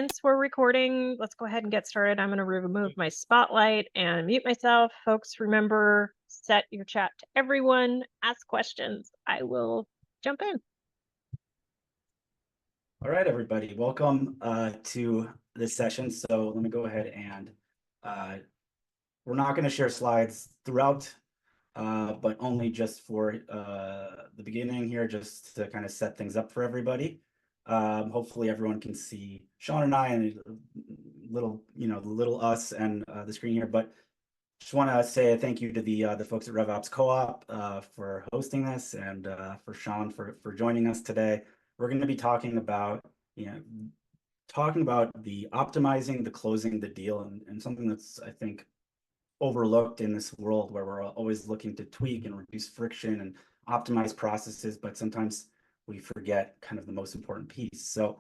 since we're recording, let's go ahead and get started. I'm going to remove my spotlight and mute myself. Folks, remember, set your chat to everyone, ask questions. I will jump in. All right, everybody, welcome to this session. So let me go ahead and we're not going to share slides throughout, but only just for the beginning here, just to kind of set things up for everybody. Hopefully everyone can see Sean and I and little, little us and the screen here, but just want to say a thank you to the folks at RevOps Co-op for hosting this, and for Sean for joining us today. We're going to be talking about, the optimizing the closing the deal, and something that's, I think, overlooked in this world where we're always looking to tweak and reduce friction and optimize processes, but sometimes we forget kind of the most important piece. So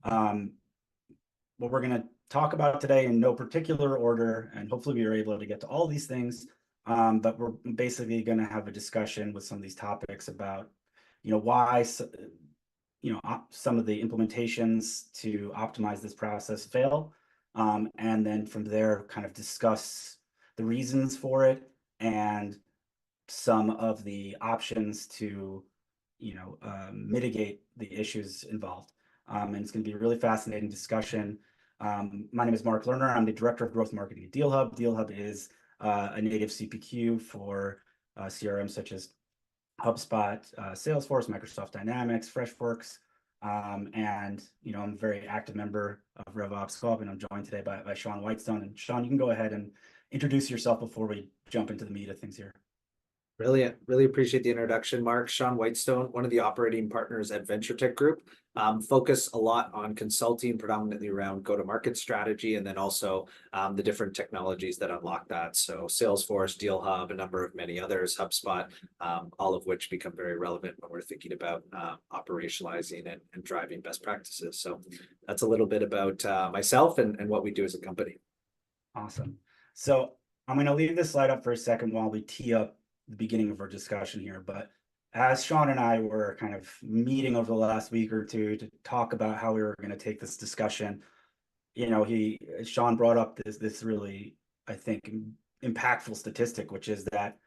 what we're going to talk about today in no particular order, and hopefully we are able to get to all these things, but we're basically going to have a discussion with some of these topics about, why some of the implementations to optimize this process fail, and then from there kind of discuss the reasons for it and some of the options to mitigate the issues involved. And it's going to be a really fascinating discussion. My name is Mark Lerner. I'm the Director of Growth Marketing at DealHub. DealHub is a native CPQ for CRMs such as HubSpot, Salesforce, Microsoft Dynamics, Freshworks, and I'm a very active member of RevOps Co-op, and I'm joined today by Sean Whitestone. And Sean, you can go ahead and introduce yourself before we jump into the meat of things here. Brilliant. Really appreciate the introduction, Mark. Sean Whitestone, one of the operating partners at VentureTech Group. Focus a lot on consulting, predominantly around go-to-market strategy, and then also the different technologies that unlock that. So Salesforce, DealHub, a number of many others, HubSpot, all of which become very relevant when we're thinking about operationalizing and driving best practices. So that's a little bit about myself and what we do as a company. Awesome. So I'm going to leave this slide up for a second while we tee up the beginning of our discussion here, but as Sean and I were kind of meeting over the last week or two to talk about how we were going to take this discussion, Sean brought up this really, I think, impactful statistic, which is that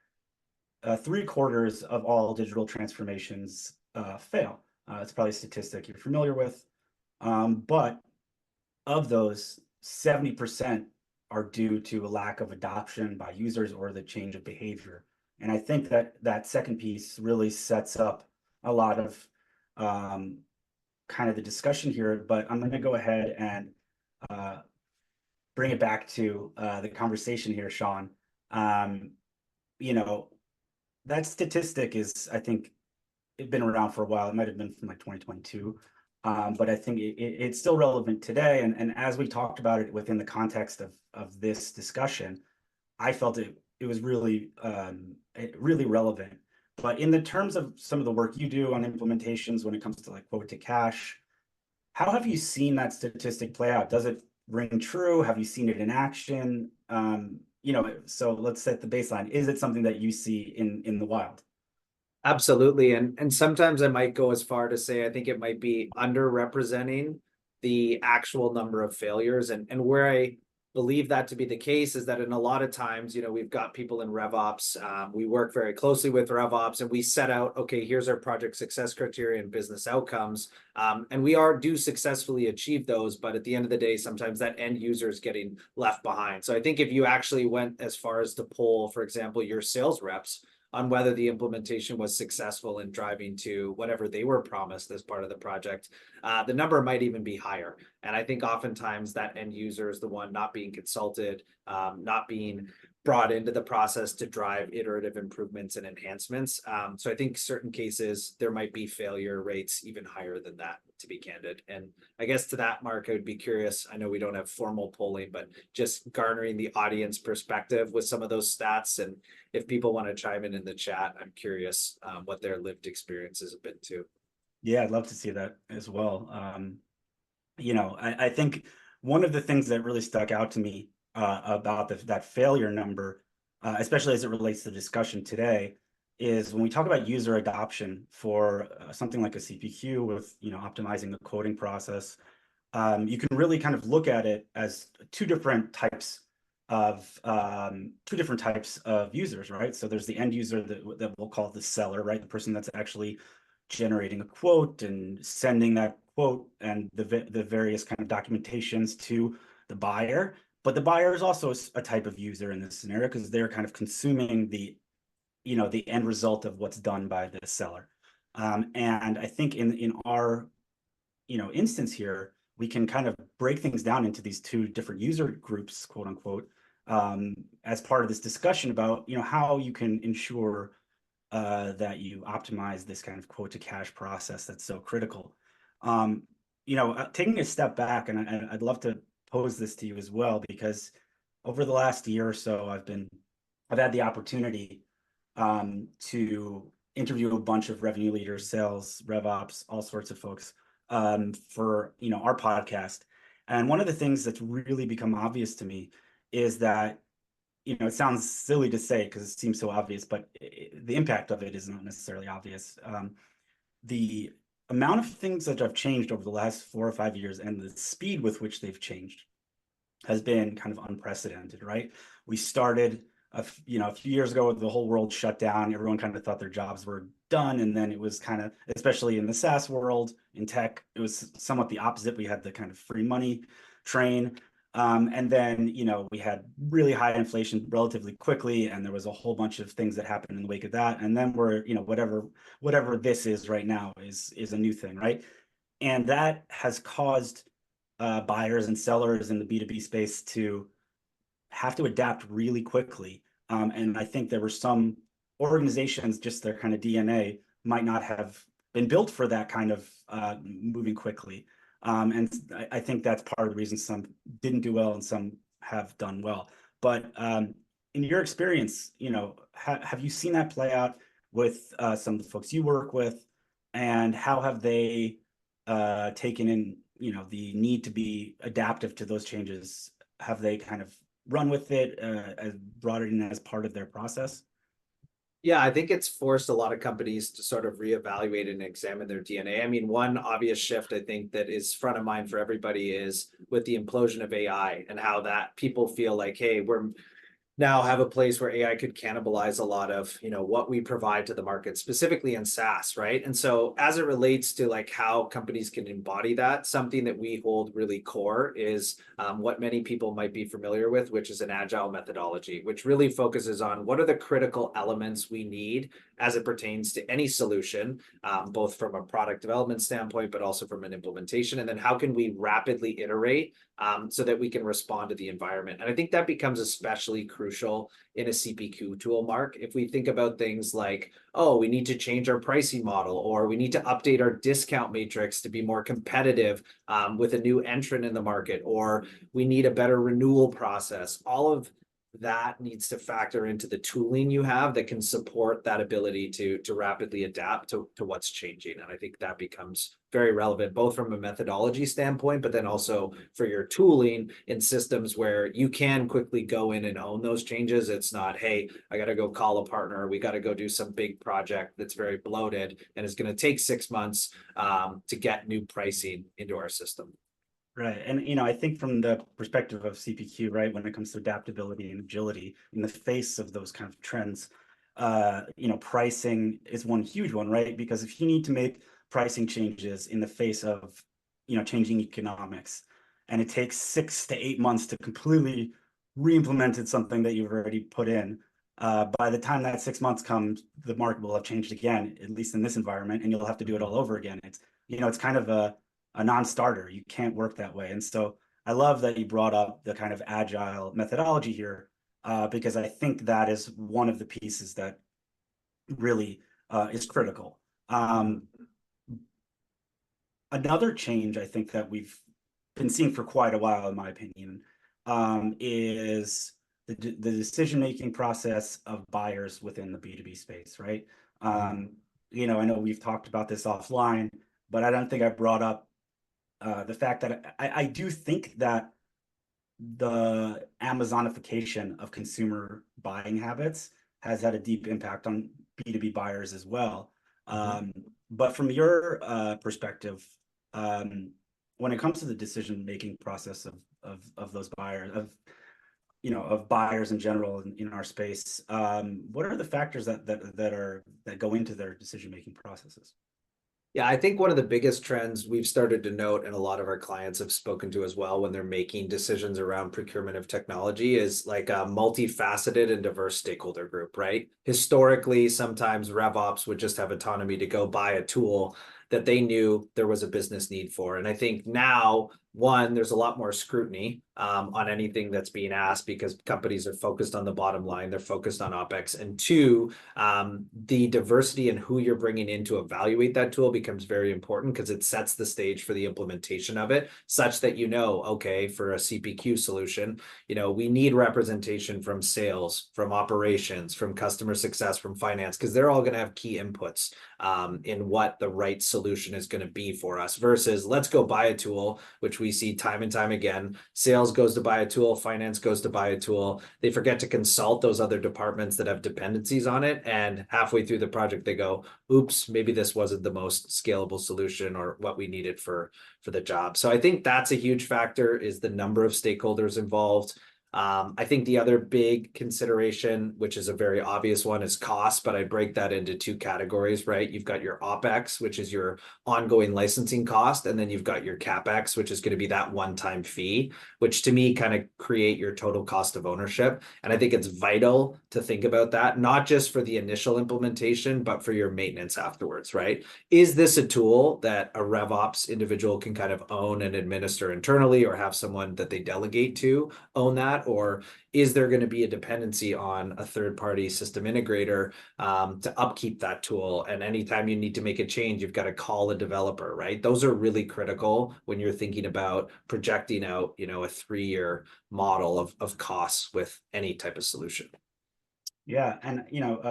3/4 of all digital transformations fail. It's probably a statistic you're familiar with, but of those, 70% are due to a lack of adoption by users or the change of behavior. And I think that second piece really sets up a lot of kind of the discussion here, but I'm going to go ahead and bring it back to the conversation here, Sean. That statistic is, I think, it's been around for a while. It might have been from like 2022, but I think it's still relevant today. And as we talked about it within the context of this discussion, I felt it was really relevant. But in the terms of some of the work you do on implementations when it comes to like quote to cash, how have you seen that statistic play out? Does it ring true? Have you seen it in action? So let's set the baseline. Is it something that you see in the wild? Absolutely. And sometimes I might go as far to say I think it might be underrepresenting the actual number of failures. And where I believe that to be the case is that in a lot of times, we've got people in RevOps. We work very closely with RevOps and we set out, okay, here's our project success criteria and business outcomes. And we do successfully achieve those. But at the end of the day, sometimes that end user is getting left behind. So I think if you actually went as far as to poll, for example, your sales reps on whether the implementation was successful in driving to whatever they were promised as part of the project, the number might even be higher. And I think oftentimes that end user is the one not being consulted, not being brought into the process to drive iterative improvements and enhancements. So I think certain cases, there might be failure rates even higher than that, to be candid. And I guess to that, Mark, I would be curious. I know we don't have formal polling, but just garnering the audience perspective with some of those stats. And if people want to chime in the chat, I'm curious what their lived experiences have been too. Yeah, I'd love to see that as well. I think one of the things that really stuck out to me about that failure number, especially as it relates to the discussion today, is when we talk about user adoption for something like a CPQ with optimizing the quoting process, you can really kind of look at it as two different types of users, right? So there's the end user that we'll call the seller, right? The person that's actually generating a quote and sending that quote and the various kind of documentations to the buyer. But the buyer is also a type of user in this scenario because they're kind of consuming the end result of what's done by the seller. And I think in our instance here, we can kind of break things down into these two different user groups, quote unquote, as part of this discussion about how you can ensure that you optimize this kind of quote to cash process that's so critical. Taking a step back, and I'd love to pose this to you as well, because over the last year or so, I've had the opportunity to interview a bunch of revenue leaders, sales, rev ops, all sorts of folks for our podcast. And one of the things that's really become obvious to me is that it sounds silly to say because it seems so obvious, but the impact of it is not necessarily obvious. The amount of things that have changed over the last 4 or 5 years and the speed with which they've changed has been kind of unprecedented, right? We started a few years ago, the whole world shut down. Everyone kind of thought their jobs were done. And then it was kind of, especially in the SaaS world, in tech, it was somewhat the opposite. We had the kind of free money train. And then, we had really high inflation relatively quickly. And there was a whole bunch of things that happened in the wake of that. And then we're, whatever this is right now is a new thing, right? And that has caused buyers and sellers in the B2B space to have to adapt really quickly. And I think there were some organizations, just their kind of DNA might not have been built for that kind of moving quickly. And I think that's part of the reason some didn't do well and some have done well. But in your experience, have you seen that play out with some of the folks you work with, and how have they taken in, the need to be adaptive to those changes? Have they kind of run with it, brought it in as part of their process? Yeah, I think it's forced a lot of companies to sort of reevaluate and examine their DNA. I mean, one obvious shift I think that is front of mind for everybody is with the implosion of AI and how that people feel like, hey, we're now have a place where AI could cannibalize a lot of, what we provide to the market, specifically in SaaS, right? And so as it relates to like how companies can embody that, something that we hold really core is what many people might be familiar with, which is an agile methodology, which really focuses on what are the critical elements we need as it pertains to any solution, both from a product development standpoint, but also from an implementation. And then how can we rapidly iterate so that we can respond to the environment? And I think that becomes especially crucial in a CPQ tool, Mark. If we think about things like, oh, we need to change our pricing model, or we need to update our discount matrix to be more competitive with a new entrant in the market, or we need a better renewal process, all of that needs to factor into the tooling you have that can support that ability to rapidly adapt to what's changing. And I think that becomes very relevant, both from a methodology standpoint, but then also for your tooling in systems where you can quickly go in and own those changes. It's not, hey, I got to go call a partner. We got to go do some big project that's very bloated and is going to take 6 months to get new pricing into our system. Right. And, I think from the perspective of CPQ, right, when it comes to adaptability and agility in the face of those kind of trends, pricing is one huge one, right? Because if you need to make pricing changes in the face of, changing economics, and it takes 6 to 8 months to completely re-implement something that you've already put in, by the time that 6 months comes, the market will have changed again, at least in this environment, and you'll have to do it all over again. It's kind of a non-starter. You can't work that way. And so I love that you brought up the kind of agile methodology here, because I think that is one of the pieces that really is critical. Another change I think that we've been seeing for quite a while, in my opinion, is the decision-making process of buyers within the B2B space, right? I know we've talked about this offline, but I don't think I brought up the fact that I do think that the Amazonification of consumer buying habits has had a deep impact on B2B buyers as well. But from your perspective, when it comes to the decision-making process of those buyers, of buyers in general in our space, what are the factors that go into their decision-making processes? Yeah, I think one of the biggest trends we've started to note, and a lot of our clients have spoken to as well when they're making decisions around procurement of technology, is like a multifaceted and diverse stakeholder group, right? Historically, sometimes RevOps would just have autonomy to go buy a tool that they knew there was a business need for. And I think now, one, there's a lot more scrutiny on anything that's being asked because companies are focused on the bottom line, they're focused on OpEx. And two, the diversity in who you're bringing in to evaluate that tool becomes very important because it sets the stage for the implementation of it, such that okay, for a CPQ solution, we need representation from sales, from operations, from customer success, from finance, because they're all going to have key inputs in what the right solution is going to be for us, versus let's go buy a tool, which we see time and time again. Sales goes to buy a tool, finance goes to buy a tool. They forget to consult those other departments that have dependencies on it. And halfway through the project, they go, oops, maybe this wasn't the most scalable solution or what we needed for the job. So I think that's a huge factor, is the number of stakeholders involved. I think the other big consideration, which is a very obvious one, is cost, but I break that into two categories, right? You've got your OpEx, which is your ongoing licensing cost, and then you've got your CapEx, which is going to be that one-time fee, which to me kind of create your total cost of ownership. And I think it's vital to think about that, not just for the initial implementation, but for your maintenance afterwards, right? Is this a tool that a RevOps individual can kind of own and administer internally, or have someone that they delegate to own that? Or is there going to be a dependency on a third-party system integrator to upkeep that tool? And anytime you need to make a change, you've got to call a developer, right? Those are really critical when you're thinking about projecting out, a 3-year model of costs with any type of solution. Yeah, and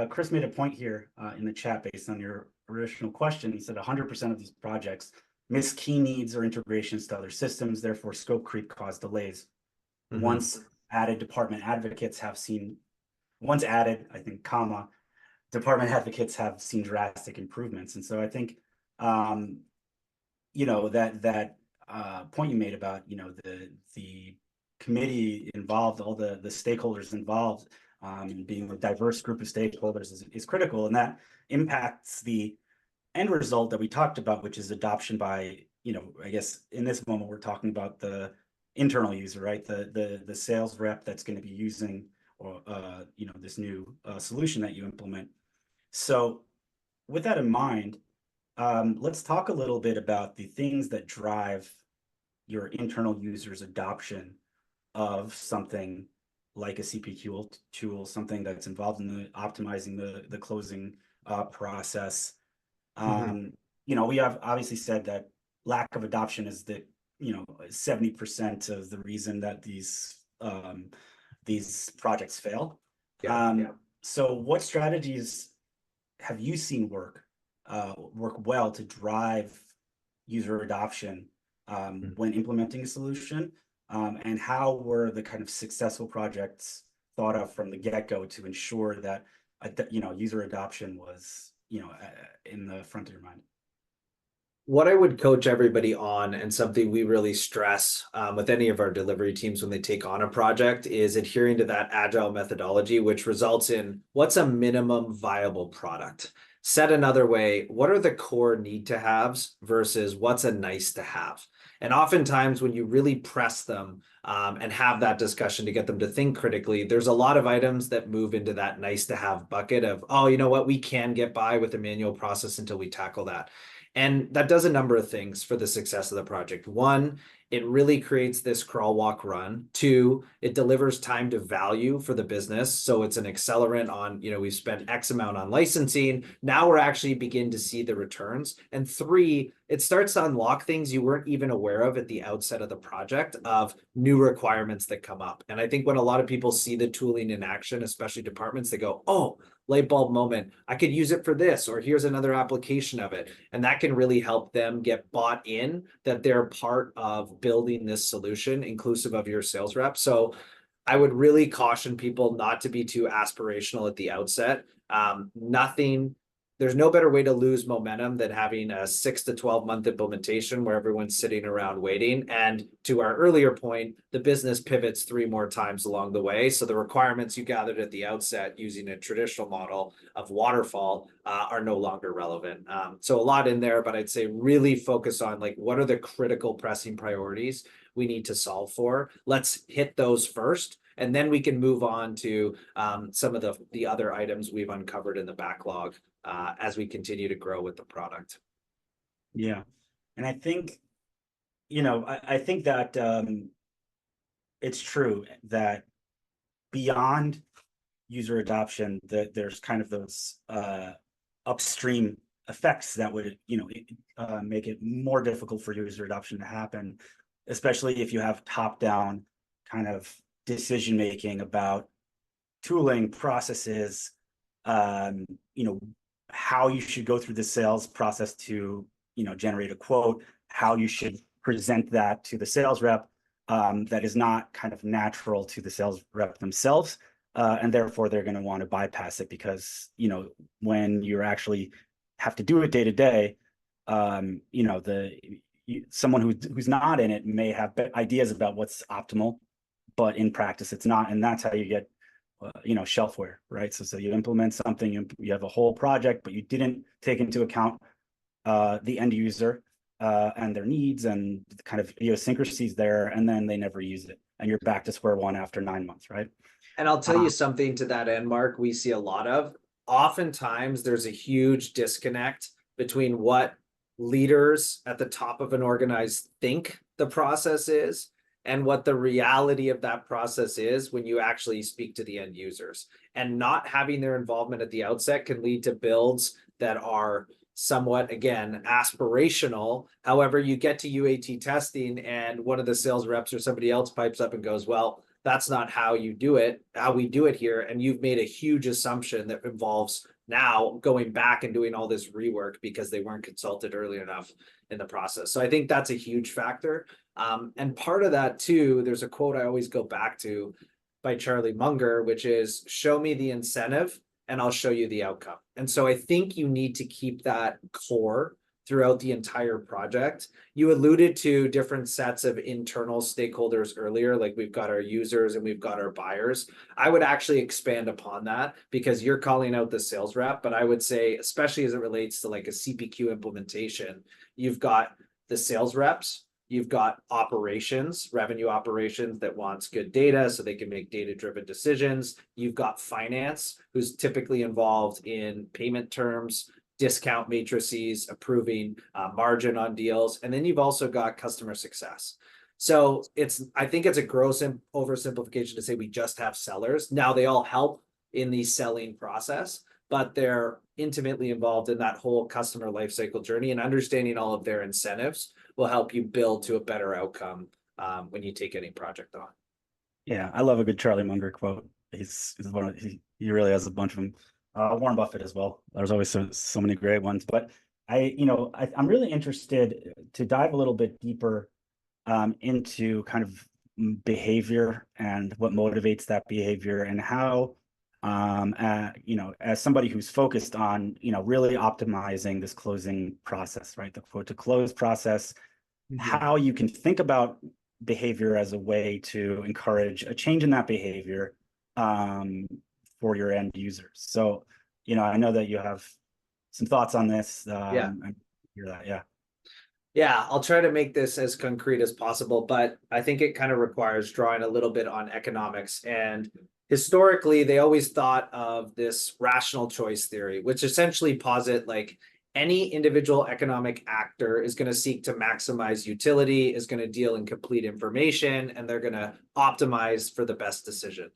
Chris made a point here in the chat based on your original question. He said 100% of these projects miss key needs or integrations to other systems, therefore scope creep cause delays. Mm-hmm. Once added, department advocates have seen department advocates have seen drastic improvements. And so I think, that point you made about, the committee involved, all the stakeholders involved, being a diverse group of stakeholders is critical, and that impacts the end result that we talked about, which is adoption by, I guess in this moment we're talking about the internal user, right? The sales rep that's going to be using or this new solution that you implement. So with that in mind, let's talk a little bit about the things that drive your internal users' adoption of something like a CPQ tool, something that's involved in the optimizing the closing process. We have obviously said that lack of adoption is the 70% of the reason that these projects fail. So what strategies have you seen work well to drive user adoption when implementing a solution? And how were the kind of successful projects thought of from the get-go to ensure that user adoption was in the front of your mind? What I would coach everybody on, and something we really stress with any of our delivery teams when they take on a project, is adhering to that agile methodology, which results in what's a minimum viable product. Said another way, what are the core need to haves versus what's a nice to have? And oftentimes when you really press them and have that discussion to get them to think critically, there's a lot of items that move into that nice to have bucket of, oh, you know what, we can get by with a manual process until we tackle that. And that does a number of things for the success of the project. One, it really creates this crawl, walk, run. Two, it delivers time to value for the business. So it's an accelerant on, we've spent X amount on licensing. Now we're actually begin to see the returns. And three, it starts to unlock things you weren't even aware of at the outset of the project of new requirements that come up. And I think when a lot of people see the tooling in action, especially departments, they go, oh, light bulb moment, I could use it for this, or here's another application of it. And that can really help them get bought in that they're part of building this solution, inclusive of your sales rep. So I would really caution people not to be too aspirational at the outset. Nothing there's no better way to lose momentum than having a 6 to 12 month implementation where everyone's sitting around waiting. And to our earlier point, the business pivots 3 more times along the way. So the requirements you gathered at the outset using a traditional model of waterfall are no longer relevant. So a lot in there, but I'd say really focus on like, what are the critical pressing priorities we need to solve for? Let's hit those first. And then we can move on to some of the other items we've uncovered in the backlog as we continue to grow with the product. Yeah. And I think, I think that it's true that beyond user adoption, that there's kind of those upstream effects that would, make it more difficult for user adoption to happen, especially if you have top-down kind of decision making about tooling, processes, how you should go through the sales process to generate a quote, how you should present that to the sales rep, that is not kind of natural to the sales rep themselves, and therefore they're going to want to bypass it because when you actually have to do it day to day, someone who's not in it may have ideas about what's optimal, but in practice it's not, and that's how you get shelfware, right? So you implement something, you have a whole project, but you didn't take into account the end user and their needs and the kind of idiosyncrasies there, and then they never use it, and you're back to square one after 9 months, right? And I'll tell you something to that end, Mark, we see a lot of. Oftentimes there's a huge disconnect between what leaders at the top of an organized think the process is and what the reality of that process is when you actually speak to the end users. And not having their involvement at the outset can lead to builds that are somewhat, again, aspirational. However, you get to UAT testing and one of the sales reps or somebody else pipes up and goes, well, that's not how you do it, how we do it here. And you've made a huge assumption that involves now going back and doing all this rework because they weren't consulted early enough in the process. So I think that's a huge factor. And part of that too, there's a quote I always go back to by Charlie Munger, which is, show me the incentive and I'll show you the outcome. And so I think you need to keep that core throughout the entire project. You alluded to different sets of internal stakeholders earlier, like we've got our users and we've got our buyers. I would actually expand upon that because you're calling out the sales rep, but I would say, especially as it relates to like a CPQ implementation, you've got the sales reps, you've got operations, revenue operations that wants good data so they can make data-driven decisions. You've got finance, who's typically involved in payment terms, discount matrices, approving margin on deals. And then you've also got customer success. So I think it's a gross oversimplification to say we just have sellers. Now they all help in the selling process, but they're intimately involved in that whole customer lifecycle journey, and understanding all of their incentives will help you build to a better outcome when you take any project on. Yeah, I love a good Charlie Munger quote. He's one of he really has a bunch of them. Warren Buffett as well. There's always so many great ones, but I'm really interested to dive a little bit deeper into kind of behavior and what motivates that behavior, and how as somebody who's focused on really optimizing this closing process, right, the quote to close process, how you can think about behavior as a way to encourage a change in that behavior for your end users. So, I know that you have some thoughts on this. Yeah. I hear that. Yeah. Yeah, I'll try to make this as concrete as possible, but I think it kind of requires drawing a little bit on economics. And historically, they always thought of this rational choice theory, which essentially posit like any individual economic actor is going to seek to maximize utility, is going to deal in complete information, and they're going to optimize for the best decision.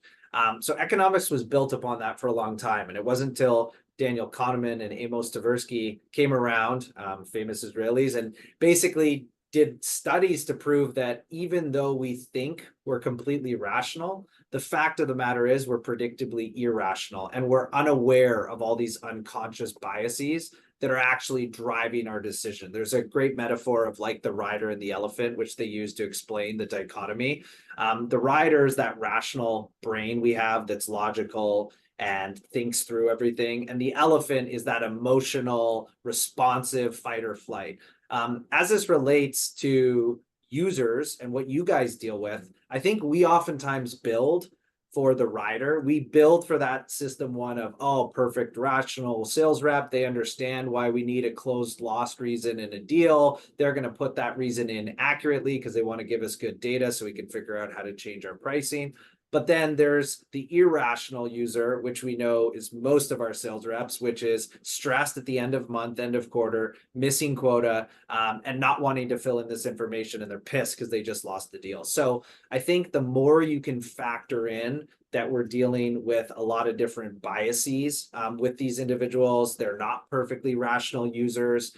So economics was built upon that for a long time. And it wasn't until Daniel Kahneman and Amos Tversky came around, famous Israelis, and basically did studies to prove that even though we think we're completely rational, the fact of the matter is we're predictably irrational, and we're unaware of all these unconscious biases that are actually driving our decision. There's a great metaphor of like the rider and the elephant, which they use to explain the dichotomy. The rider is that rational brain we have that's logical. and thinks through everything. And the elephant is that emotional, responsive fight or flight. As this relates to users and what you guys deal with, I think we oftentimes build for the rider. We build for that system one of, oh, perfect, rational sales rep. They understand why we need a closed loss reason in a deal. They're going to put that reason in accurately because they want to give us good data so we can figure out how to change our pricing. But then there's the irrational user, which we know is most of our sales reps, which is stressed at the end of month, end of quarter, missing quota, and not wanting to fill in this information. And they're pissed because they just lost the deal. So I think the more you can factor in that we're dealing with a lot of different biases with these individuals, they're not perfectly rational users,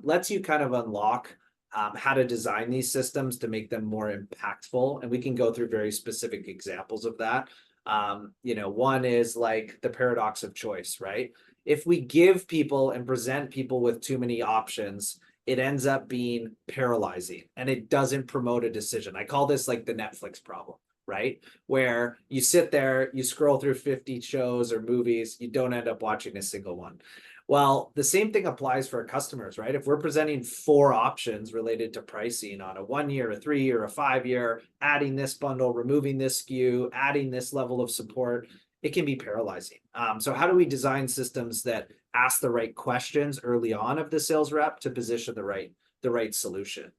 lets you kind of unlock how to design these systems to make them more impactful. And we can go through very specific examples of that. One is like the paradox of choice, right? If we give people and present people with too many options, it ends up being paralyzing and it doesn't promote a decision. I call this like the Netflix problem, right? Where you sit there, you scroll through 50 shows or movies, you don't end up watching a single one. Well, the same thing applies for our customers, right? If we're presenting 4 options related to pricing on a 1 year, a 3 year, a 5 year, adding this bundle, removing this SKU, adding this level of support, it can be paralyzing. So how do we design systems that ask the right questions early on of the sales rep to position the right solution?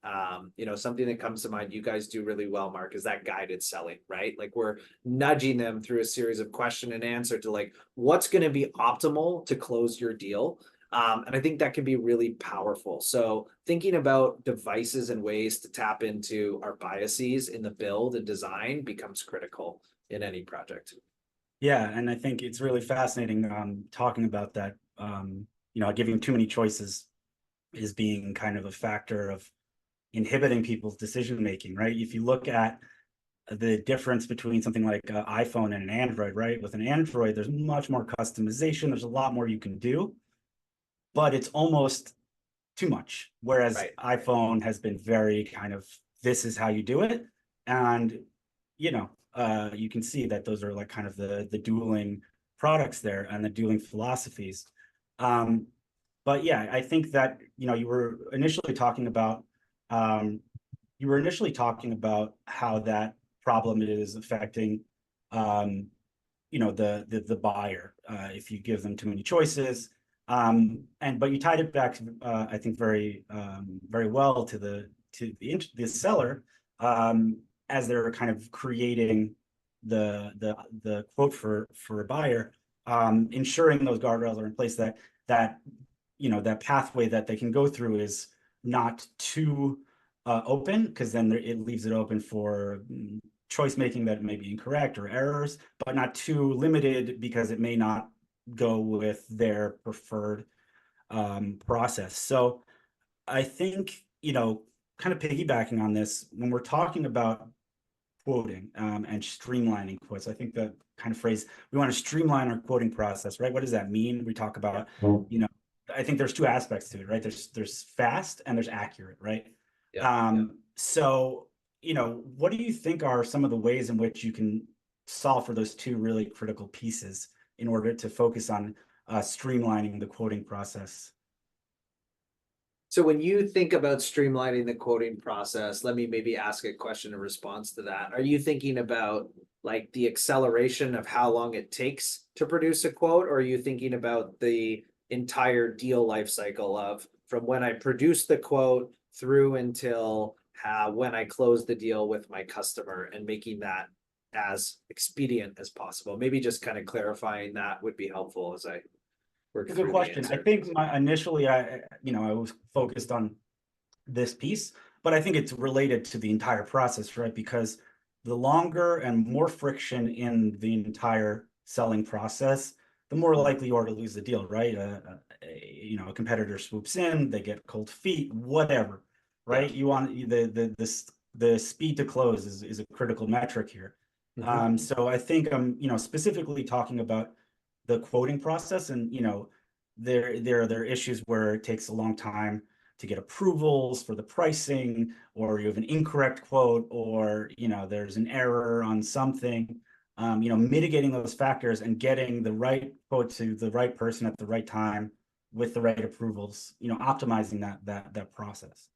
Something that comes to mind you guys do really well, Mark, is that guided selling, right? Like we're nudging them through a series of question and answer to like, what's going to be optimal to close your deal? And I think that can be really powerful. So thinking about devices and ways to tap into our biases in the build and design becomes critical in any project. Yeah, and I think it's really fascinating talking about that. Giving too many choices is being kind of a factor of inhibiting people's decision making, right? If you look at the difference between something like an iPhone and an Android, right? With an Android, there's much more customization. There's a lot more you can do, but it's almost too much. Whereas iPhone has been very kind of, this is how you do it. And, you can see that those are like kind of the dueling products there and the dueling philosophies. But yeah, I think that, you were initially talking about how that problem is affecting, the buyer, if you give them too many choices. But you tied it back, I think very well to the seller, as they're kind of creating the quote for a buyer, ensuring those guardrails are in place that that pathway that they can go through is not too open, because then it leaves it open for choice making that may be incorrect or errors, but not too limited because it may not go with their preferred process. So I think, kind of piggybacking on this, when we're talking about quoting and streamlining quotes, I think the kind of phrase, we want to streamline our quoting process, right? What does that mean? We talk about, I think there's 2 aspects to it, right? There's fast and there's accurate, right? So, what do you think are some of the ways in which you can solve for those 2 really critical pieces in order to focus on streamlining the quoting process? So when you think about streamlining the quoting process, let me maybe ask a question in response to that. Are you thinking about like the acceleration of how long it takes to produce a quote, or are you thinking about the entire deal life cycle of from when I produce the quote through until when I close the deal with my customer, and making that as expedient as possible? Maybe just kind of clarifying that would be helpful as I work through the Good question. answer. I think initially I was focused on this piece, but I think it's related to the entire process, right? Because the longer and more friction in the entire selling process, the more likely you are to lose the deal, right? A competitor swoops in, they get cold feet, whatever, right? You want the speed to close is a critical metric here. So I think I'm specifically talking about the quoting process, and there are issues where it takes a long time to get approvals for the pricing, or you have an incorrect quote, or there's an error on something. mitigating those factors and getting the right quote to the right person at the right time with the right approvals, optimizing that process.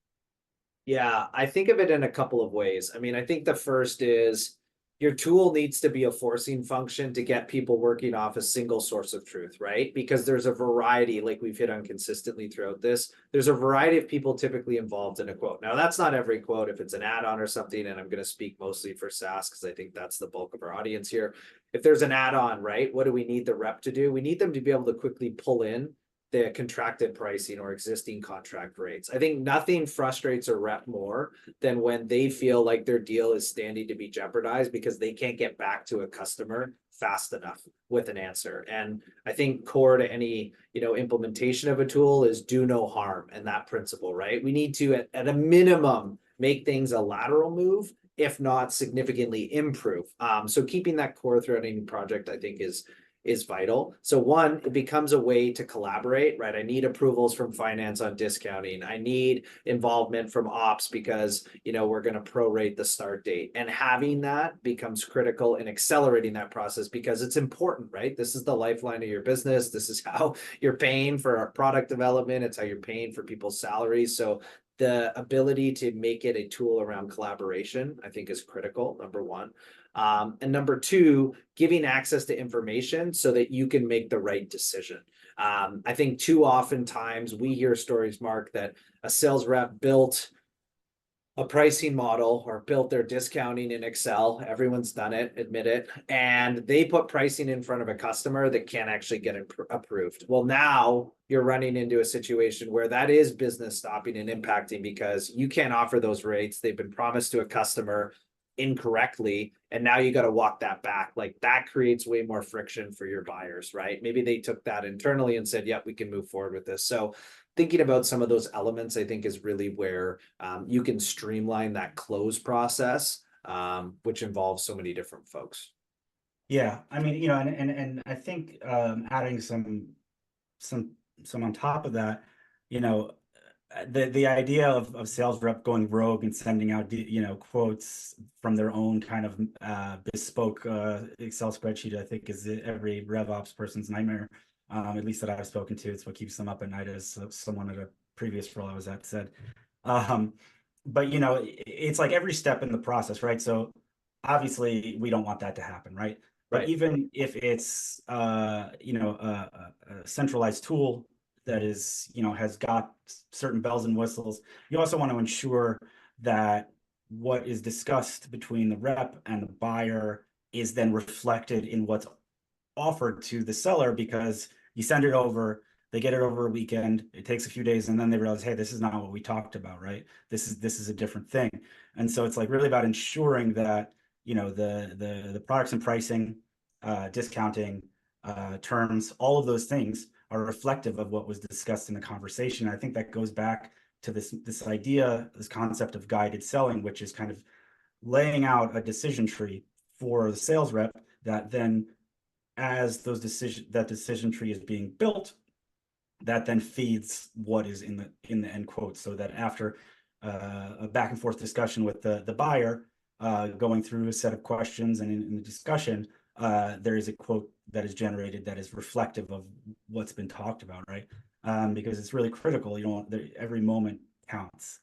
Yeah, I think of it in a couple of ways. I mean, I think the first is your tool needs to be a forcing function to get people working off a single source of truth, right? Because there's a variety, like we've hit on consistently throughout this, there's a variety of people typically involved in a quote. Now, that's not every quote if it's an add-on or something, and I'm going to speak mostly for SaaS because I think that's the bulk of our audience here. If there's an add-on, right, what do we need the rep to do? We need them to be able to quickly pull in the contracted pricing or existing contract rates. I think nothing frustrates a rep more than when they feel like their deal is standing to be jeopardized because they can't get back to a customer fast enough with an answer. And I think core to any, implementation of a tool is do no harm, and that principle, right? We need to, at a minimum, make things a lateral move, if not significantly improve. So keeping that core throughout any project, I think is vital. So one, it becomes a way to collaborate, right? I need approvals from finance on discounting. I need involvement from ops because, we're going to prorate the start date. And having that becomes critical in accelerating that process because it's important, right? This is the lifeline of your business. This is how you're paying for product development. It's how you're paying for people's salaries. So the ability to make it a tool around collaboration, I think, is critical, number one. And number two, giving access to information so that you can make the right decision. I think too often times we hear stories, Mark, that a sales rep built a pricing model or built their discounting in Excel. Everyone's done it, admit it. And they put pricing in front of a customer that can't actually get it approved. Well, now you're running into a situation where that is business stopping and impacting because you can't offer those rates. They've been promised to a customer incorrectly, and now you got to walk that back. Like that creates way more friction for your buyers, right? Maybe they took that internally and said, yep, we can move forward with this. So thinking about some of those elements, I think, is really where you can streamline that close process, which involves so many different folks. Yeah, I mean, and I think adding some on top of that, the idea of sales rep going rogue and sending out quotes from their own kind of bespoke Excel spreadsheet, I think is every RevOps person's nightmare. At least that I've spoken to. It's what keeps them up at night, as someone at a previous role I was at said. But it's like every step in the process, right? So obviously we don't want that to happen, right? But even if it's a centralized tool that is, has got certain bells and whistles, you also want to ensure that what is discussed between the rep and the buyer is then reflected in what's offered to the seller, because you send it over, they get it over a weekend, it takes a few days, and then they realize, hey, this is not what we talked about, right? This is a different thing. And so it's like really about ensuring that the products and pricing, discounting, terms, all of those things are reflective of what was discussed in the conversation. I think that goes back to this idea, this concept of guided selling, which is kind of laying out a decision tree for the sales rep that then, as that decision tree is being built, that then feeds what is in the end quote, so that after a back and forth discussion with the buyer, going through a set of questions and in the discussion, there is a quote that is generated that is reflective of what's been talked about, right? Because it's really critical. Every moment counts.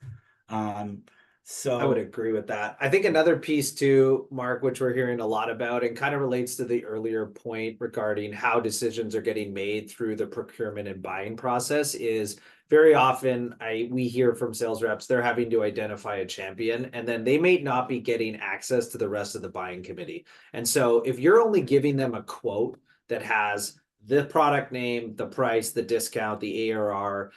So I would agree with that. I think another piece too, Mark, which we're hearing a lot about and kind of relates to the earlier point regarding how decisions are getting made through the procurement and buying process, is very often we hear from sales reps, they're having to identify a champion, and then they may not be getting access to the rest of the buying committee. And so if you're only giving them a quote that has the product name, the price, the discount, the ARR,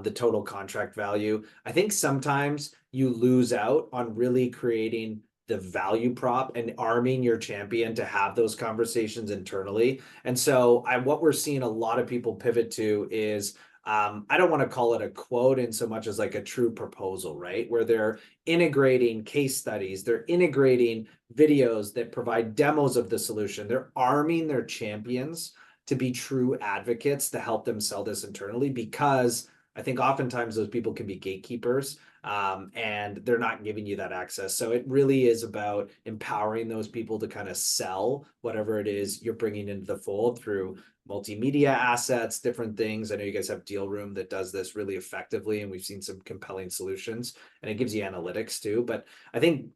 the total contract value, I think sometimes you lose out on really creating the value prop and arming your champion to have those conversations internally. And so what we're seeing a lot of people pivot to is, I don't want to call it a quote in so much as like a true proposal, right? Where they're integrating case studies, they're integrating videos that provide demos of the solution. They're arming their champions to be true advocates to help them sell this internally, because I think oftentimes those people can be gatekeepers. and they're not giving you that access. So it really is about empowering those people to kind of sell whatever it is you're bringing into the fold through multimedia assets, different things. I know you guys have Deal Room that does this really effectively, and we've seen some compelling solutions, and it gives you analytics too. But I think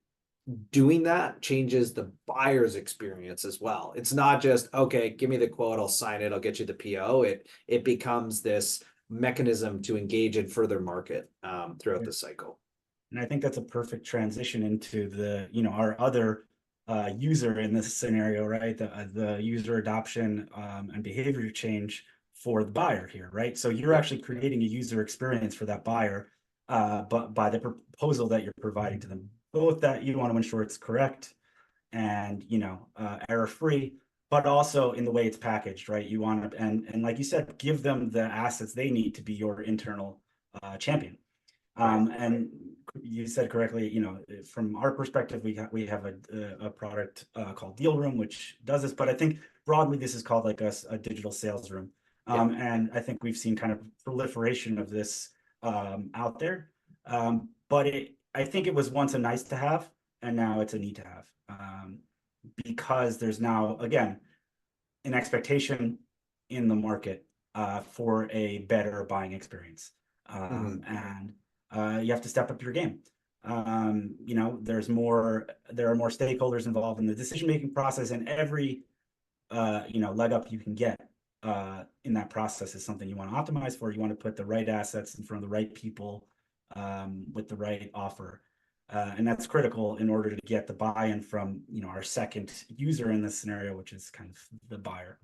doing that changes the buyer's experience as well. It's not just, okay, give me the quote, I'll sign it, I'll get you the PO. It becomes this mechanism to engage in further market throughout the cycle. And I think that's a perfect transition into the, our other user in this scenario, right? The user adoption and behavior change for the buyer here, right? So you're actually creating a user experience for that buyer, but by the proposal that you're providing to them, both that you want to ensure it's correct and, error-free, but also in the way it's packaged, right? You want to, and like you said, give them the assets they need to be your internal champion. And you said correctly, from our perspective, we have a product called Deal Room, which does this, but I think broadly this is called like a digital sales room. And I think we've seen kind of proliferation of this out there. But I think it was once a nice to have, and now it's a need to have, because there's now, again, an expectation in the market for a better buying experience. And you have to step up your game. There are more stakeholders involved in the decision-making process, and every leg up you can get in that process is something you want to optimize for. You want to put the right assets in front of the right people with the right offer. And that's critical in order to get the buy-in from our second user in this scenario, which is kind of the buyer.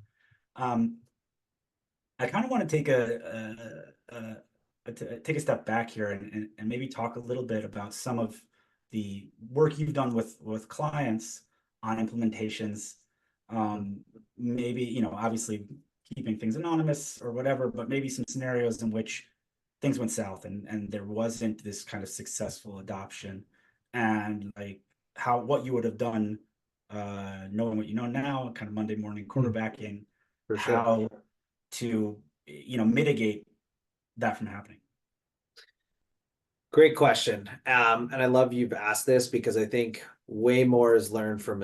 I kind of want to take a step back here and maybe talk a little bit about some of the work you've done with clients on implementations. Maybe obviously keeping things anonymous or whatever, but maybe some scenarios in which things went south and there wasn't this kind of successful adoption, and like what you would have done, knowing what you know now, kind of Monday morning quarterbacking, For sure. how to mitigate that from happening. Great question. And I love you've asked this, because I think way more is learned from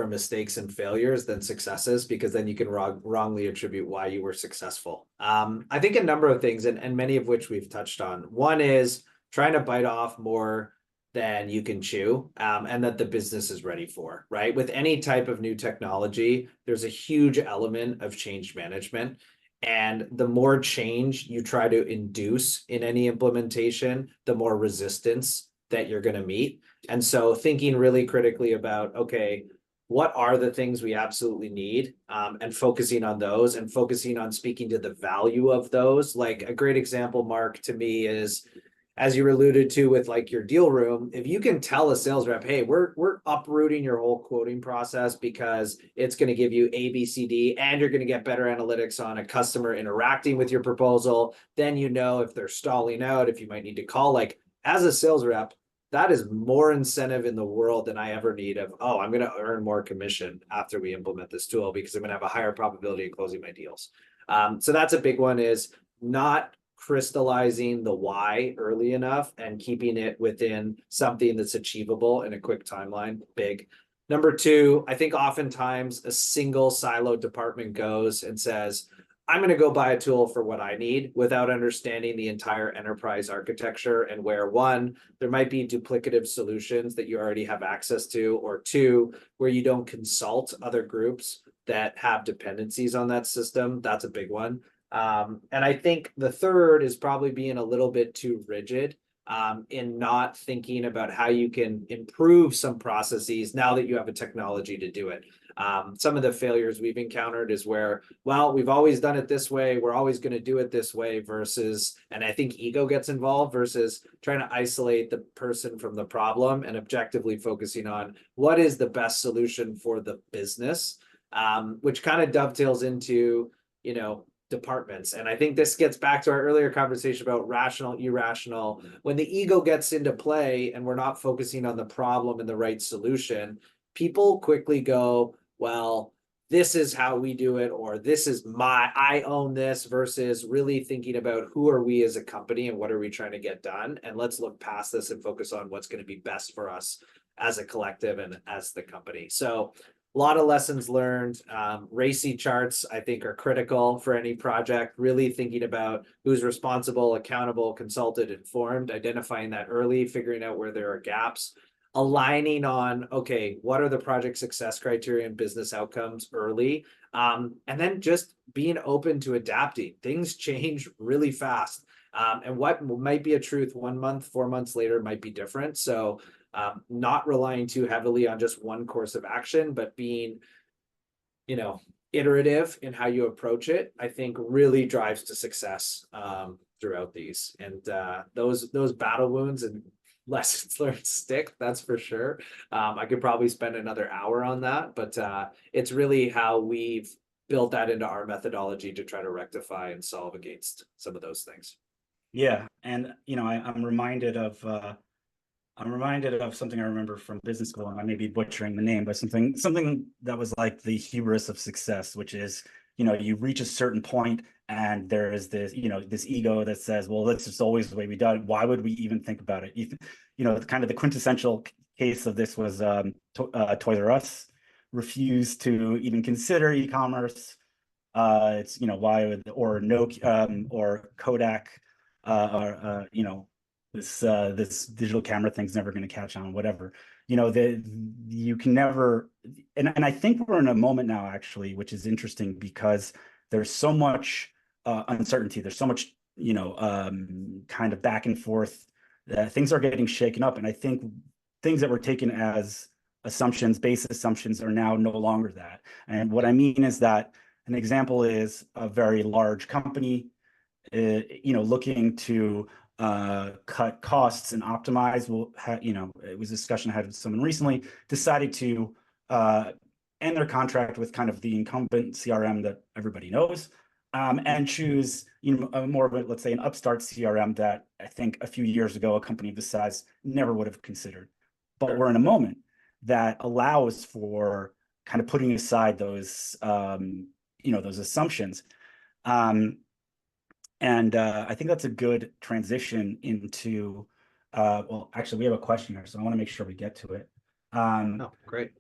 mistakes and failures than successes, because then you can wrongly attribute why you were successful. I think a number of things, and many of which we've touched on. One is trying to bite off more than you can chew, and that the business is ready for, right? With any type of new technology, there's a huge element of change management. And the more change you try to induce in any implementation, the more resistance that you're going to meet. And so thinking really critically about, okay, what are the things we absolutely need, and focusing on those, and focusing on speaking to the value of those. Like a great example, Mark, to me is, as you alluded to with like your Deal Room, if you can tell a sales rep, hey, we're uprooting your whole quoting process because it's going to give you A, B, C, D, and you're going to get better analytics on a customer interacting with your proposal, then if they're stalling out, if you might need to call. Like, as a sales rep, that is more incentive in the world than I ever need of, I'm going to earn more commission after we implement this tool because I'm going to have a higher probability of closing my deals. So that's a big one, is not crystallizing the why early enough and keeping it within something that's achievable in a quick timeline. Big. Number two, I think oftentimes a single siloed department goes and says, I'm going to go buy a tool for what I need, without understanding the entire enterprise architecture, and where, one, there might be duplicative solutions that you already have access to, or two, where you don't consult other groups that have dependencies on that system. That's a big one. And I think the third is probably being a little bit too rigid in not thinking about how you can improve some processes now that you have a technology to do it. Some of the failures we've encountered is where, we've always done it this way, we're always going to do it this way, versus, and I think ego gets involved, versus trying to isolate the person from the problem and objectively focusing on what is the best solution for the business, which kind of dovetails into, departments. And I think this gets back to our earlier conversation about rational, irrational. When the ego gets into play and we're not focusing on the problem and the right solution, people quickly go, this is how we do it, or this is I own this, versus really thinking about who are we as a company and what are we trying to get done. And let's look past this and focus on what's going to be best for us as a collective and as the company. So a lot of lessons learned. RACI charts, I think, are critical for any project, really thinking about who's responsible, accountable, consulted, informed, identifying that early, figuring out where there are gaps, aligning on, okay, what are the project success criteria and business outcomes early, and then just being open to adapting. Things change really fast, and what might be a truth 1 month, 4 months later might be different. So not relying too heavily on just one course of action, but being, iterative in how you approach it, I think really drives to success throughout these. And those battle wounds and lessons learned stick, that's for sure. I could probably spend another hour on that, but it's really how we've built that into our methodology to try to rectify and solve against some of those things. Yeah, and I'm reminded of something I remember from business school, and I may be butchering the name, but something that was like the hubris of success, which is, you reach a certain point and there is this, this ego that says, well, that's just always the way we done it. Why would we even think about it? Kind of the quintessential case of this was Toys R Us refused to even consider e-commerce. It's, why would, or Nokia, or Kodak, this digital camera thing's never going to catch on, whatever. You can never, and I think we're in a moment now, actually, which is interesting because there's so much uncertainty. There's so much, kind of back and forth, that things are getting shaken up. And I think things that were taken as assumptions, base assumptions, are now no longer that. And what I mean is that an example is a very large company, looking to cut costs and optimize. It was a discussion I had with someone recently, decided to end their contract with kind of the incumbent CRM that everybody knows, and choose more of a, let's say, an upstart CRM that I think a few years ago a company of this size never would have considered. But Sure. We're in a moment that allows for kind of putting aside those those assumptions. And I think that's a good transition into, well, actually, we have a question here, so I want to make sure we get to it. Oh, great.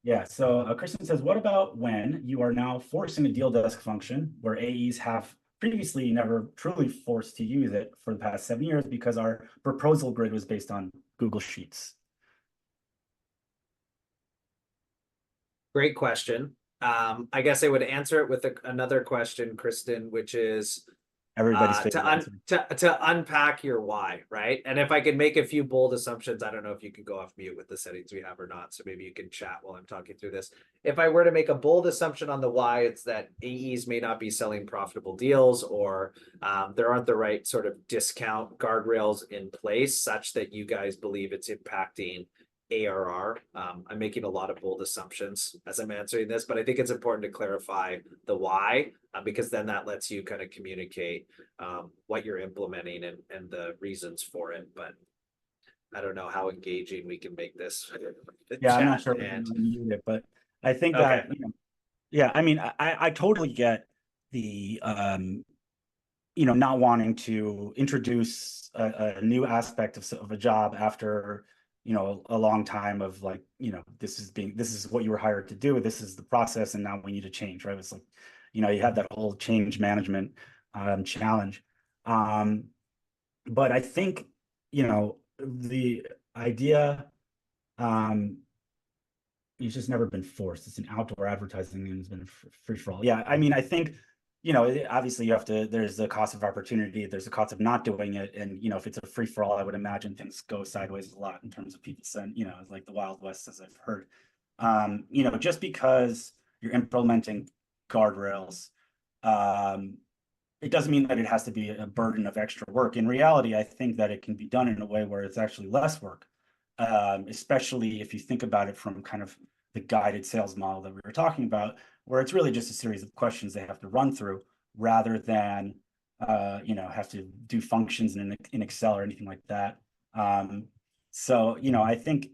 Yeah, so Kristen says, what about when you are now forcing a deal desk function where AEs have previously never truly forced to use it for the past 7 years because our proposal grid was based on Google Sheets? Great question. I guess I would answer it with another question, Kristen, which is Everybody's favorite answer. to unpack your why, right? And if I could make a few bold assumptions, I don't know if you can go off mute with the settings we have or not, so maybe you can chat while I'm talking through this. If I were to make a bold assumption on the why, it's that AEs may not be selling profitable deals, or there aren't the right sort of discount guardrails in place such that you guys believe it's impacting ARR. I'm making a lot of bold assumptions as I'm answering this, but I think it's important to clarify the why, because then that lets you kind of communicate what you're implementing and the reasons for it. But I don't know how engaging we can make this. Yeah, I'm not sure we can unmute it, but I think that, yeah, I mean, I totally get the, not wanting to introduce a new aspect of a job after, a long time of like, this is what you were hired to do. This is the process. And now we need to change, right? It's like, you have that whole change management challenge. But I think, the idea, it's just never been forced. It's an outdoor advertising and it's been free for all. Yeah. I mean, I think, obviously there's the cost of opportunity, there's the cost of not doing it. And, if it's a free for all, I would imagine things go sideways a lot in terms of people saying, it's like the Wild West, as I've heard. Just because you're implementing guardrails, it doesn't mean that it has to be a burden of extra work. In reality, I think that it can be done in a way where it's actually less work, especially if you think about it from kind of the guided sales model that we were talking about, where it's really just a series of questions they have to run through rather than, have to do functions in Excel or anything like that. So, I think,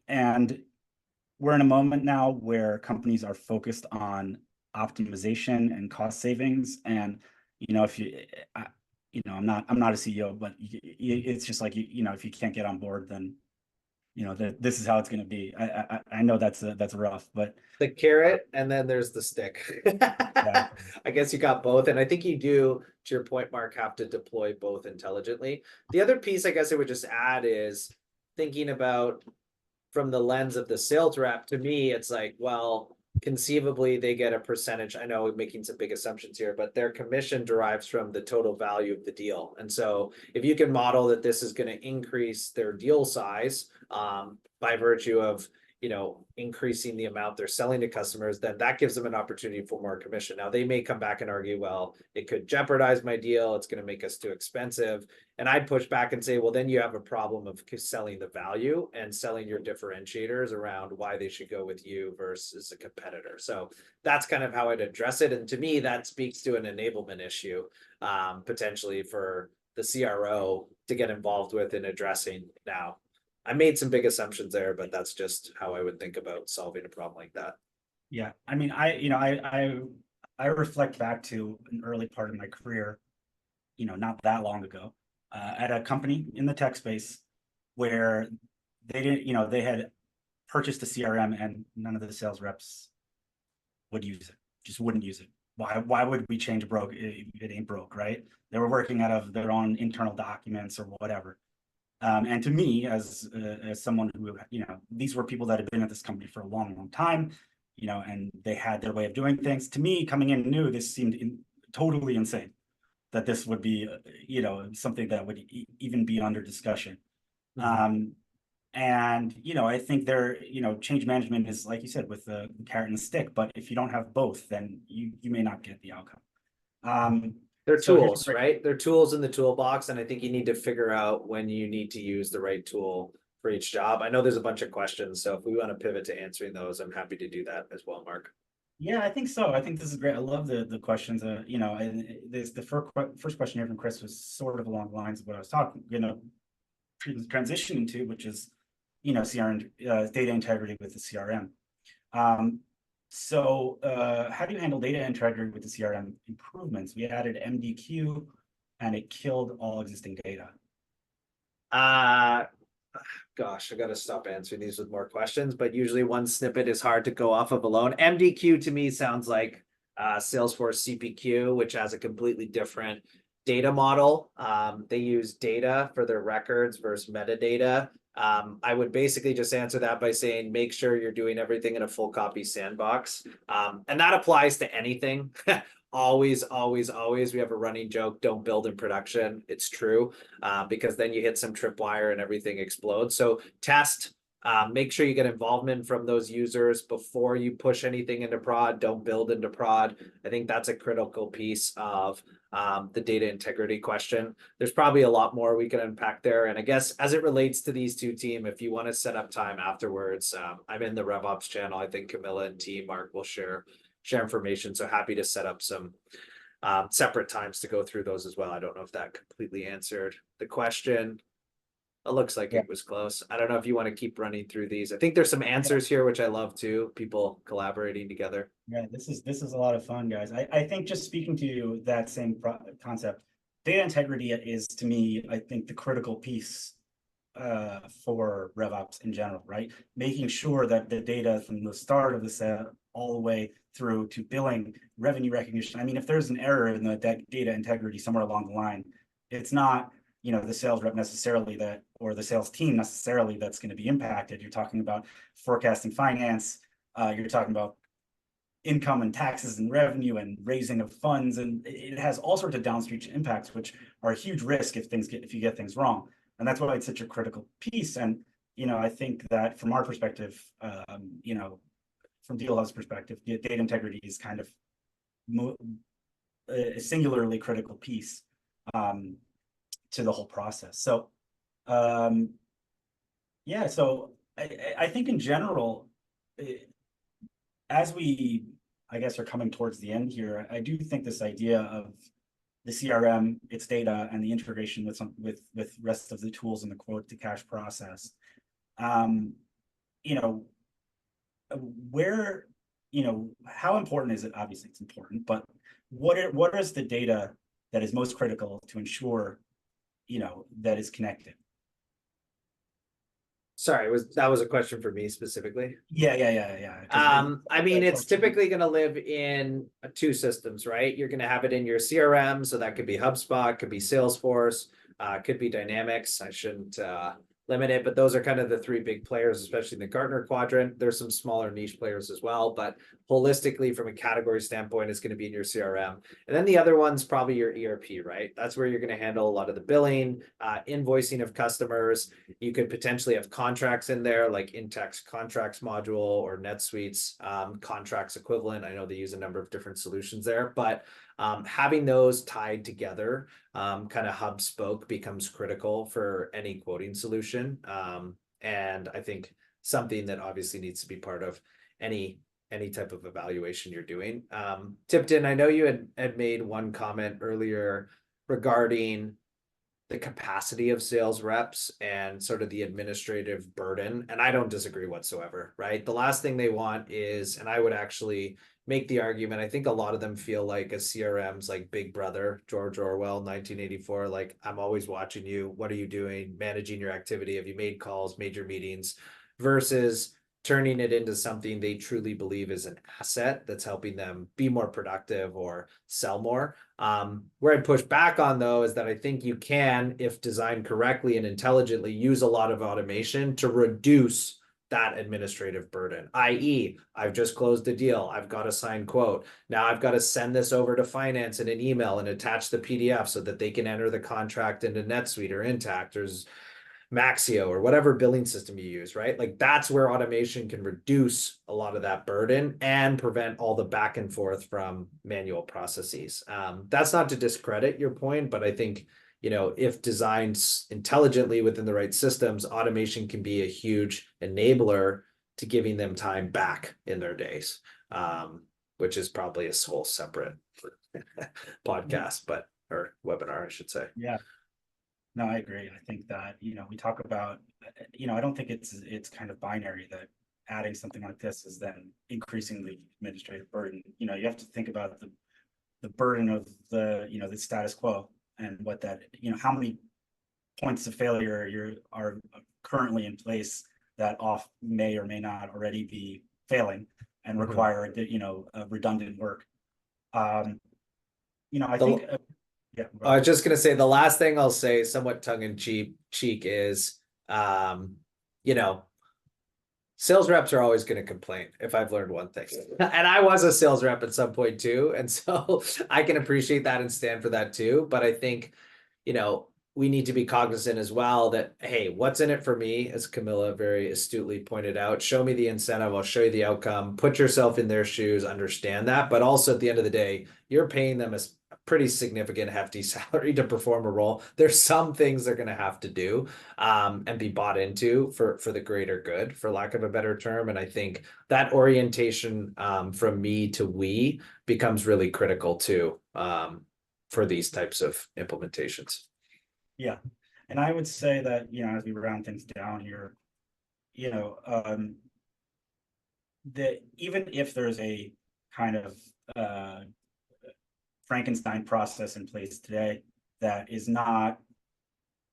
and we're in a moment now where companies are focused on optimization and cost savings. And, if I'm not a CEO, but it's just like, if you can't get on board, then, this is how it's going to be. I know that's rough, but The carrot and then there's the stick. I guess you got both. And I think you do, to your point, Mark, have to deploy both intelligently. The other piece I guess I would just add is thinking about from the lens of the sales rep. To me, it's like, well, conceivably they get a percentage. I know we're making some big assumptions here, but their commission derives from the total value of the deal. And so if you can model that this is going to increase their deal size by virtue of increasing the amount they're selling to customers, then that gives them an opportunity for more commission. Now they may come back and argue, well, it could jeopardize my deal. It's going to make us too expensive. And I'd push back and say, well, then you have a problem of selling the value and selling your differentiators around why they should go with you versus a competitor. So that's kind of how I'd address it. And to me, that speaks to an enablement issue, potentially for the CRO to get involved with in addressing. Now, I made some big assumptions there, but that's just how I would think about solving a problem like that. Yeah, I mean, I reflect back to an early part of my career, not that long ago, at a company in the tech space where they didn't, they had purchased a CRM and none of the sales reps would use it, just wouldn't use it. Why would we change broke? It ain't broke, right? They were working out of their own internal documents or whatever. And to me, as someone who, these were people that had been at this company for a long, long time, and they had their way of doing things. To me, coming in new, this seemed totally insane that this would be, something that would even be under discussion. And, I think change management is, like you said, with the carrot and the stick, but if you don't have both, then you may not get the outcome. They're tools, right? They're tools in the toolbox. And I think you need to figure out when you need to use the right tool for each job. I know there's a bunch of questions, so if we want to pivot to answering those, I'm happy to do that as well, Mark. Yeah, I think so. I think this is great. I love the questions. And the first question here from Chris was sort of along the lines of what I was talking, transitioning to, which is, CRM, data integrity with the CRM. So how do you handle data integrity with the CRM improvements? We added MDQ and it killed all existing data. Gosh, I got to stop answering these with more questions, but usually one snippet is hard to go off of alone. MDQ to me sounds like Salesforce CPQ, which has a completely different data model. They use data for their records versus metadata. I would basically just answer that by saying, make sure you're doing everything in a full copy sandbox. And that applies to anything. Always, always, always. We have a running joke, don't build in production. It's true, because then you hit some tripwire and everything explodes. So test, make sure you get involvement from those users before you push anything into prod. Don't build into prod. I think that's a critical piece of the data integrity question. There's probably a lot more we can unpack there. And I guess as it relates to these two teams, if you want to set up time afterwards, I'm in the RevOps channel. I think Camilla and team Mark will share information. So happy to set up some separate times to go through those as well. I don't know if that completely answered the question. It looks like it was close. I don't know if you want to keep running through these. I think there's some answers here, which I love too. People collaborating together. Yeah, this is a lot of fun, guys. I think just speaking to that same concept, data integrity is, to me, I think the critical piece for RevOps in general, right? Making sure that the data from the start of the set all the way through to billing, revenue recognition. I mean, if there's an error in the data integrity somewhere along the line, it's not, the sales rep necessarily or the sales team necessarily that's going to be impacted. You're talking about forecasting finance, you're talking about income and taxes and revenue and raising of funds, and it has all sorts of downstream impacts, which are a huge risk if you get things wrong. And that's why it's such a critical piece. And I think that from our perspective, from DealHub's perspective, data integrity is kind of a singularly critical piece to the whole process. So so I think in general, as we, I guess, are coming towards the end here, I do think this idea of the CRM, its data, and the integration with rest of the tools in the quote to cash process, where, how important is it? Obviously it's important, but what is the data that is most critical to ensure, that is connected? Sorry, that was a question for me specifically? Yeah. I mean, it's typically going to live in two systems, right? You're going to have it in your CRM, so that could be HubSpot, could be Salesforce, could be Dynamics. I shouldn't limit it, but those are kind of the three big players, especially in the Gartner quadrant. There's some smaller niche players as well, but holistically, from a category standpoint, it's going to be in your CRM. And then the other one's probably your ERP, right? That's where you're going to handle a lot of the billing, invoicing of customers. You could potentially have contracts in there, like Intex contracts module or NetSuite's contracts equivalent. I know they use a number of different solutions there, but having those tied together, kind of hub spoke, becomes critical for any quoting solution. And I think something that obviously needs to be part of any type of evaluation you're doing. Tipton, I know you had made one comment earlier regarding the capacity of sales reps and sort of the administrative burden. And I don't disagree whatsoever, right? The last thing they want is, and I would actually make the argument, I think a lot of them feel like a CRM's like Big Brother, George Orwell, 1984, like, I'm always watching you. What are you doing? Managing your activity. Have you made calls, major meetings, versus turning it into something they truly believe is an asset that's helping them be more productive or sell more. Where I'd push back on, though, is that I think you can, if designed correctly and intelligently, use a lot of automation to reduce that administrative burden, i.e., I've just closed a deal. I've got a signed quote. Now I've got to send this over to finance in an email and attach the PDF so that they can enter the contract into NetSuite or Intact or Maxio or whatever billing system you use, right? Like, that's where automation can reduce a lot of that burden and prevent all the back and forth from manual processes. That's not to discredit your point, but I think, if designed intelligently within the right systems, automation can be a huge enabler to giving them time back in their days, which is probably a whole separate podcast, or webinar, I should say. Yeah. No, I agree. I think that, we talk about, I don't think it's kind of binary that adding something like this is then increasing the administrative burden. You have to think about the burden of the status quo and what that, how many points of failure are currently in place that may or may not already be failing and require, redundant work. I think. Yeah. I was just going to say, the last thing I'll say, somewhat tongue in cheek, is, sales reps are always going to complain, if I've learned one thing. And I was a sales rep at some point too. And so I can appreciate that and stand for that too. But I think, we need to be cognizant as well that, hey, what's in it for me? As Camilla very astutely pointed out, show me the incentive, I'll show you the outcome, put yourself in their shoes, understand that. But also, at the end of the day, you're paying them a pretty significant hefty salary to perform a role. There's some things they're going to have to do and be bought into for the greater good, for lack of a better term. And I think that orientation from me to we becomes really critical too for these types of implementations. Yeah. And I would say that, as we round things down here, that even if there's a kind of Frankenstein process in place today that is not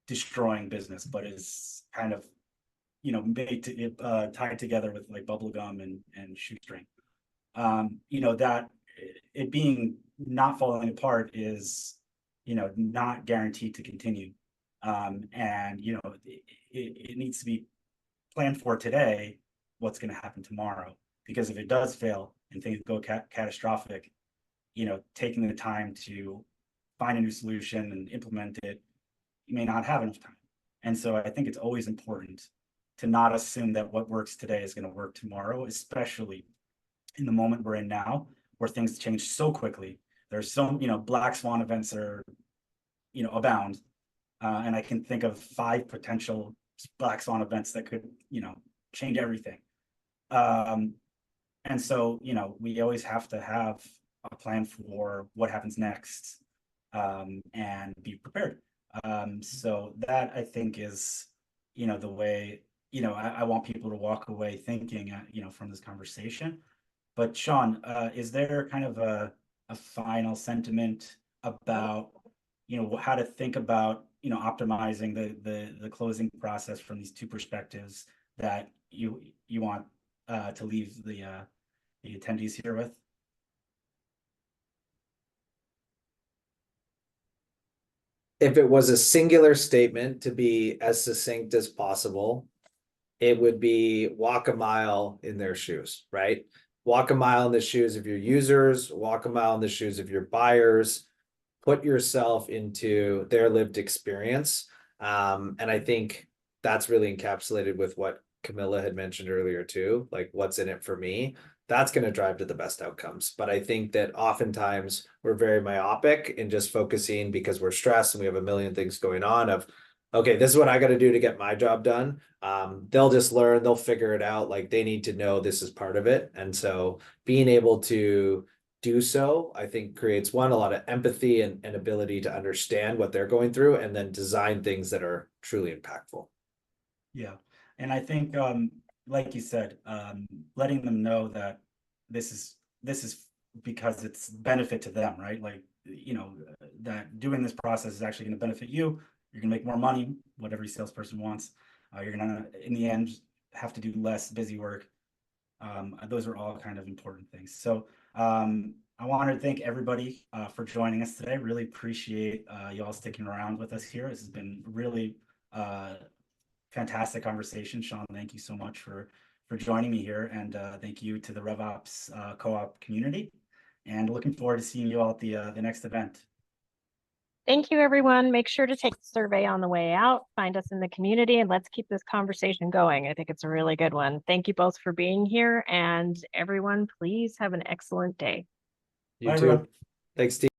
destroying business, but is kind of, made to tied together with like bubble gum and shoestring, that it being not falling apart is, not guaranteed to continue. And, it needs to be planned for today, what's going to happen tomorrow, because if it does fail and things go catastrophic, taking the time to find a new solution and implement it, you may not have enough time. And so I think it's always important to not assume that what works today is going to work tomorrow, especially in the moment we're in now, where things change so quickly. There's some, black swan events are, abound. And I can think of 5 potential black swan events that could, change everything. And so, we always have to have a plan for what happens next, and be prepared. So that, I think, is, the way you know, I want people to walk away thinking, you know, from this conversation. But Sean, is there kind of a final sentiment about, you know, how to think about, you know, optimizing the closing process from these two perspectives that you want to leave the attendees here with? If it was a singular statement, to be as succinct as possible, it would be walk a mile in their shoes, right? Walk a mile in the shoes of your users, walk a mile in the shoes of your buyers, put yourself into their lived experience. And I think that's really encapsulated with what Camilla had mentioned earlier too, like what's in it for me. That's going to drive to the best outcomes. But I think that oftentimes we're very myopic in just focusing because we're stressed and we have a million things going on of, okay, this is what I got to do to get my job done. They'll just learn, they'll figure it out. Like they need to know this is part of it. And so being able to do so, I think creates one, a lot of empathy and ability to understand what they're going through and then design things that are truly impactful. Yeah. And I think, like you said, letting them know that this is because it's benefit to them, right? Like, you know, that doing this process is actually going to benefit you. You're going to make more money, what every salesperson wants. You're going to, in the end, have to do less busy work. Those are all kind of important things. So I wanted to thank everybody for joining us today. Really appreciate y'all sticking around with us here. This has been really fantastic conversation. Sean, thank you so much for joining me here, and thank you to the RevOps co-op community, and looking forward to seeing you all at the next event. Thank you, everyone. Make sure to take the survey on the way out, find us in the community, and let's keep this conversation going. I think it's a really good one. Thank you both for being here, and everyone, please have an excellent day. You Bye, too. everyone. Thanks, Steve.